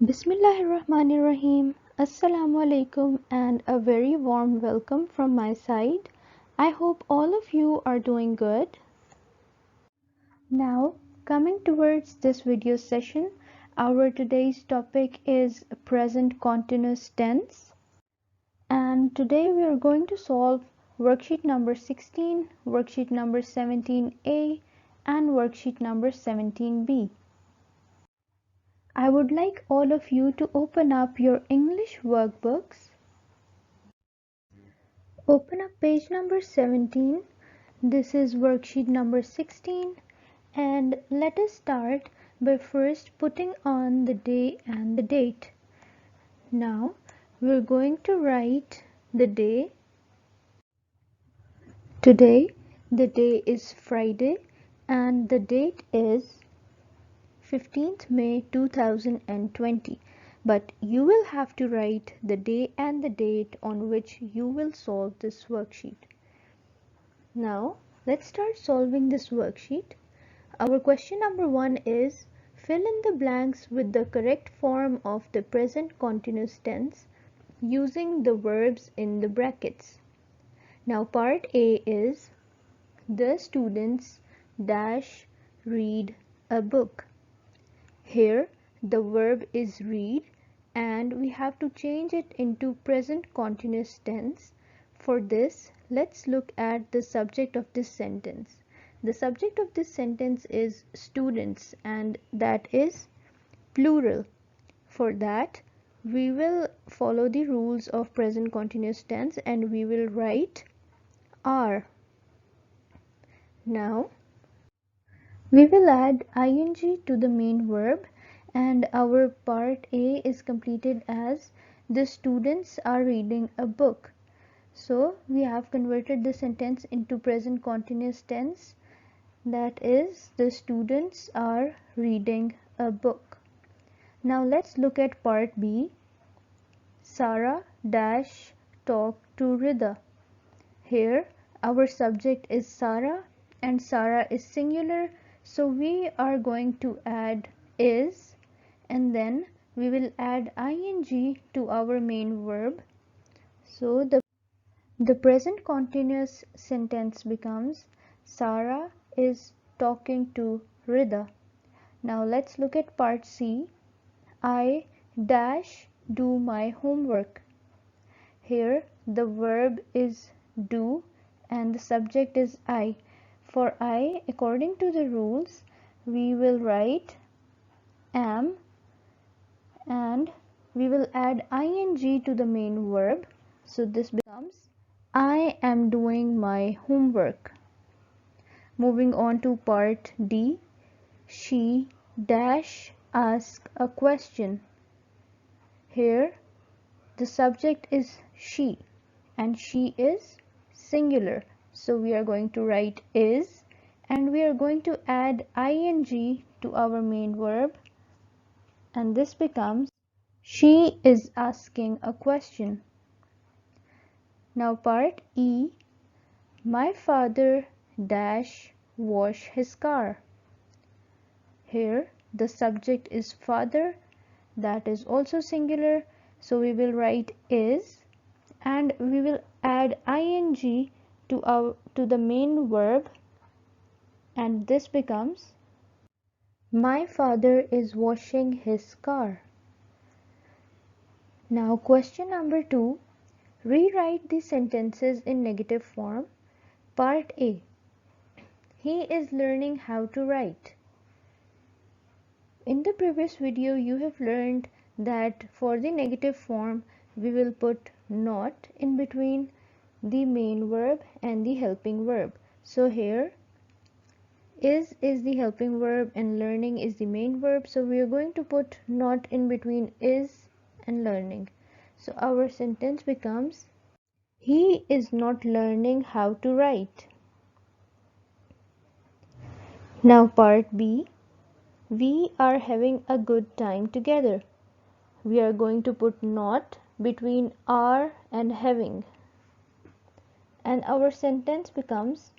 Bismillahirrahmanirrahim. Assalamu alaikum and a very warm welcome from my side. I hope all of you are doing good. Now, coming towards this video session, our today's topic is present continuous tense. And today we are going to solve worksheet number 16, worksheet number 17A, and worksheet number 17B. I would like all of you to open up your English workbooks. Open up page number 17. This is worksheet number 16, and let us start by first putting on the day and the date. Now we're going to write the day. Today the day is Friday and the date is 15th May 2020, but you will have to write the day and the date on which you will solve this worksheet. Now let's start solving this worksheet. Our question number 1 is fill in the blanks with the correct form of the present continuous tense using the verbs in the brackets. Now part A is the students dash read a book. Here the verb is read and we have to change it into present continuous tense. For this, let's look at the subject of this sentence. The subject of this sentence is students and that is plural. For that, we will follow the rules of present continuous tense and we will write are. Now, we will add ing to the main verb and our part A is completed as the students are reading a book. So we have converted the sentence into present continuous tense, that is the students are reading a book. Now let's look at part B. Sarah dash talk to Rida. Here our subject is Sarah and Sarah is singular, so we are going to add is and then we will add ing to our main verb. So the present continuous sentence becomes Sarah is talking to Rida. Now let's look at part C. I dash do my homework. Here the verb is do and the subject is I. For I, according to the rules, we will write am and we will add ing to the main verb. So this becomes I am doing my homework. Moving on to part D. She dash ask a question. Here the subject is she and she is singular. So we are going to write is and we are going to add ing to our main verb and this becomes she is asking a question. Now part E. My father dash wash his car. Here the subject is father, that is also singular, so we will write is and we will add ing to the main verb and this becomes my father is washing his car. Now question number 2. Rewrite the sentences in negative form. Part A. He is learning how to write. In the previous video you have learned that for the negative form we will put not in between the main verb and the helping verb. So here is the helping verb and learning is the main verb, so we are going to put not in between is and learning. So our sentence becomes he is not learning how to write. Now part B. We are having a good time together. We are going to put not between are and having. And our sentence becomes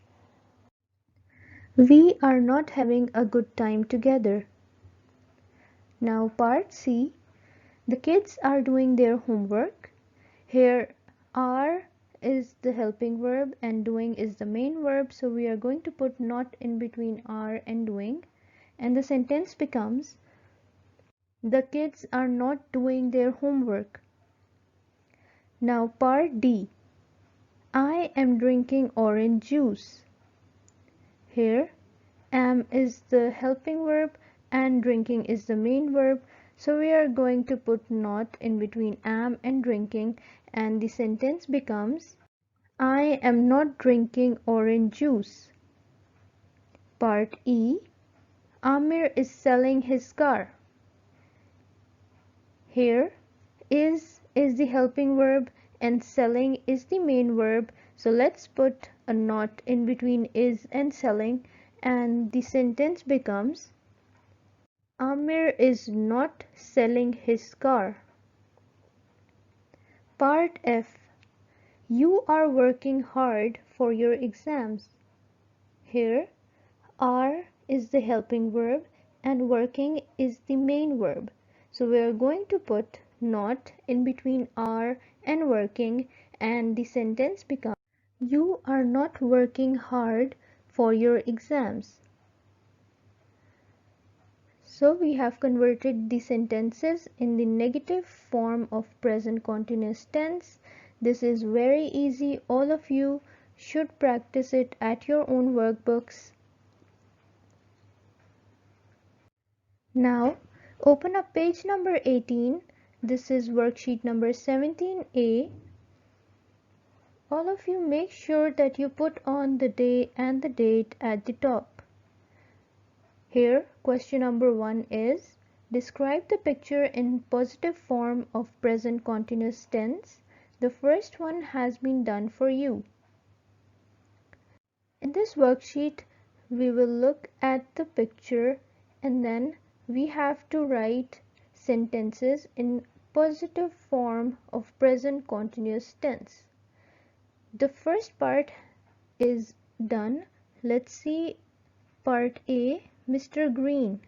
we are not having a good time together. Now part C. The kids are doing their homework. Here are is the helping verb and doing is the main verb, so we are going to put not in between are and doing, and the sentence becomes the kids are not doing their homework. Now part D. I am drinking orange juice. Here am is the helping verb and drinking is the main verb, so we are going to put not in between am and drinking, and the sentence becomes I am not drinking orange juice. Part E. Amir is selling his car. Here is the helping verb and selling is the main verb, so let's put a not in between is and selling, and the sentence becomes Amir is not selling his car. Part F. You are working hard for your exams. Here are is the helping verb and working is the main verb, so we are going to put not in between are and working, and the sentence becomes you are not working hard for your exams. So we have converted the sentences in the negative form of present continuous tense. This is very easy. All of you should practice it at your own workbooks. Now open up page number 18. This is worksheet number 17A. All of you make sure that you put on the day and the date at the top. Here question number 1 is describe the picture in positive form of present continuous tense. The first one has been done for you. In this worksheet, we will look at the picture and then we have to write sentences in positive form of present continuous tense. The first part is done. Let's see part A, Mr. Green.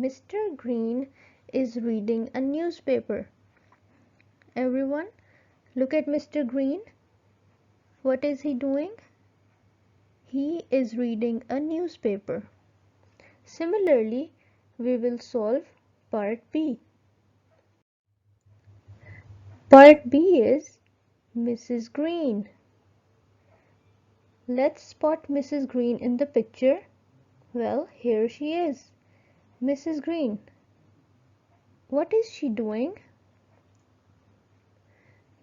Mr. Green is reading a newspaper. Everyone, look at Mr. Green. What is he doing? He is reading a newspaper. Similarly, we will solve part B. Part B is Mrs. Green. Let's spot Mrs. Green in the picture. Well, here she is. Mrs. Green. What is she doing?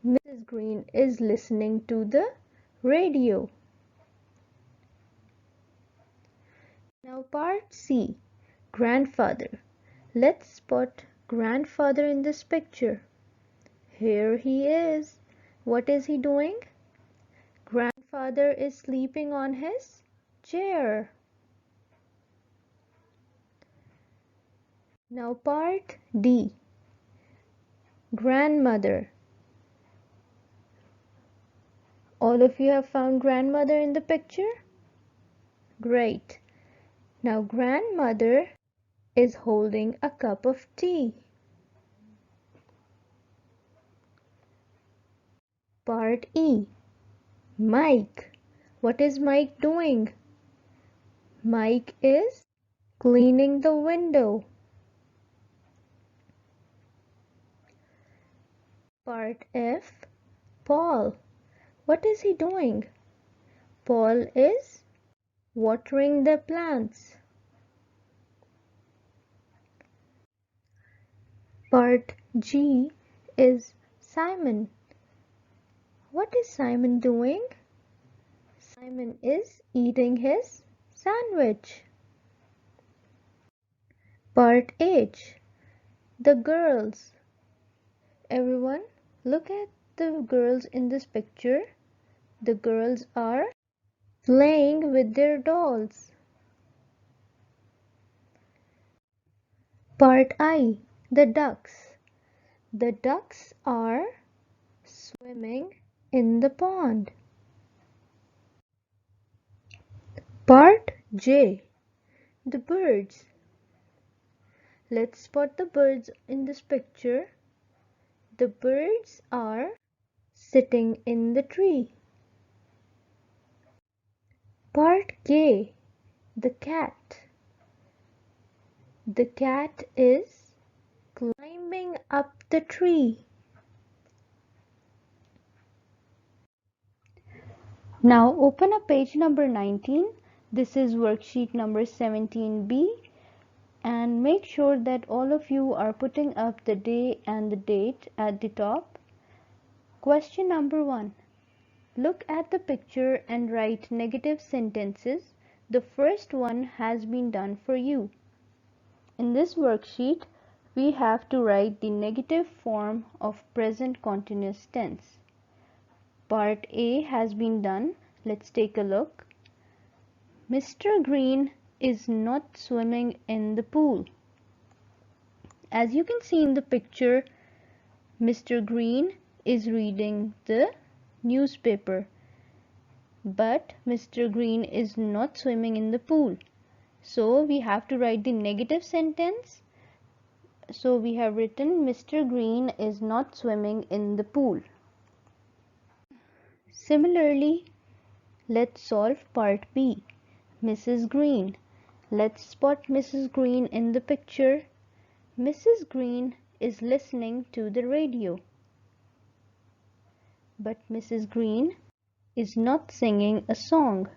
Mrs. Green is listening to the radio. Now part C. Grandfather. Let's spot grandfather in this picture. Here he is. What is he doing? Grandfather is sleeping on his chair. Now part D. Grandmother. All of you have found grandmother in the picture? Great. Now grandmother is holding a cup of tea. Part E. Mike. What is Mike doing? Mike is cleaning the window. Part F. Paul. What is he doing? Paul is watering the plants. Part G is Simon. What is Simon doing? Simon is eating his sandwich. Part H. The girls. Everyone, look at the girls in this picture. The girls are playing with their dolls. Part I. The ducks. The ducks are swimming in the pond. Part J. The birds. Let's spot the birds in this picture. The birds are sitting in the tree. Part K. The cat. The cat is climbing up the tree. Now open up page number 19. This is worksheet number 17B, and make sure that all of you are putting up the day and the date at the top. Question number 1. Look at the picture and write negative sentences. The first one has been done for you. In this worksheet, we have to write the negative form of present continuous tense. Part A has been done. Let's take a look. Mr. Green is not swimming in the pool. As you can see in the picture, Mr. Green is reading the newspaper, but Mr. Green is not swimming in the pool. So we have to write the negative sentence. So we have written Mr. Green is not swimming in the pool. Similarly, let's solve part B. Mrs. Green. Let's spot Mrs. Green in the picture. Mrs. Green is listening to the radio. But Mrs. Green is not singing a song.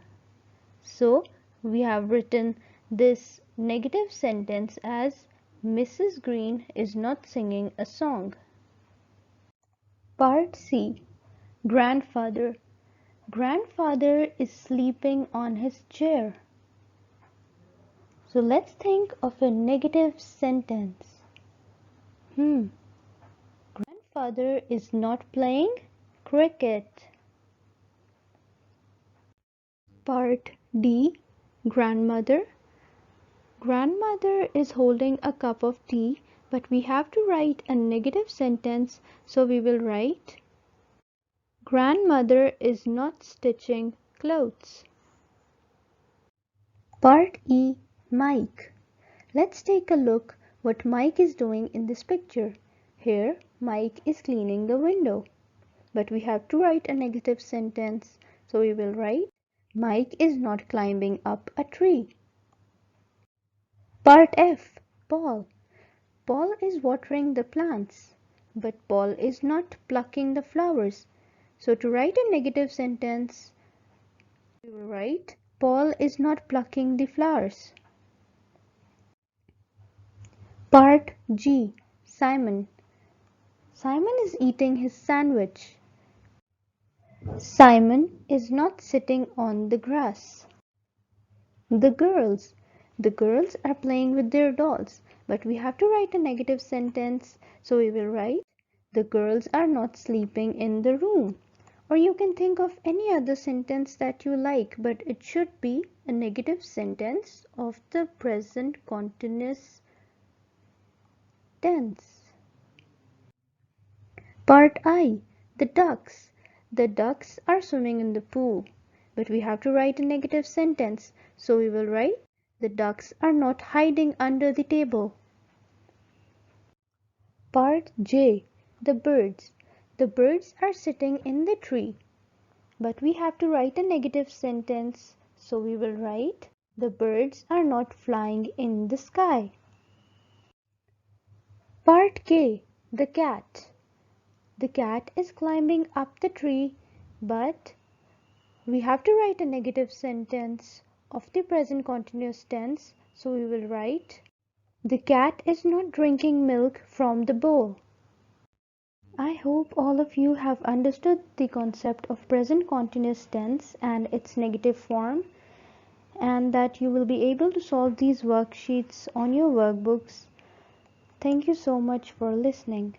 So we have written this negative sentence as Mrs. Green is not singing a song. Part C. Grandfather. Grandfather is sleeping on his chair. So let's think of a negative sentence. Grandfather is not playing cricket. Part D. Grandmother. Grandmother is holding a cup of tea, but we have to write a negative sentence, so we will write Grandmother is not stitching clothes. Part E. Mike. Let's take a look what Mike is doing in this picture. Here, Mike is cleaning the window. But we have to write a negative sentence, so we will write Mike is not climbing up a tree. Part F. Paul. Paul is watering the plants, but Paul is not plucking the flowers. So to write a negative sentence, we will write Paul is not plucking the flowers. Part G. Simon. Simon is eating his sandwich. Simon is not sitting on the grass. The girls. The girls are playing with their dolls, but we have to write a negative sentence, so we will write the girls are not sleeping in the room. Or you can think of any other sentence that you like, but it should be a negative sentence of the present continuous tense. Part I. The ducks. The ducks are swimming in the pool, but we have to write a negative sentence, so we will write the ducks are not hiding under the table. Part J. The birds. The birds are sitting in the tree, but we have to write a negative sentence, so we will write the birds are not flying in the sky. Part K. The cat. The cat is climbing up the tree, but we have to write a negative sentence of the present continuous tense, so we will write the cat is not drinking milk from the bowl. I hope all of you have understood the concept of present continuous tense and its negative form, and that you will be able to solve these worksheets on your workbooks. Thank you so much for listening.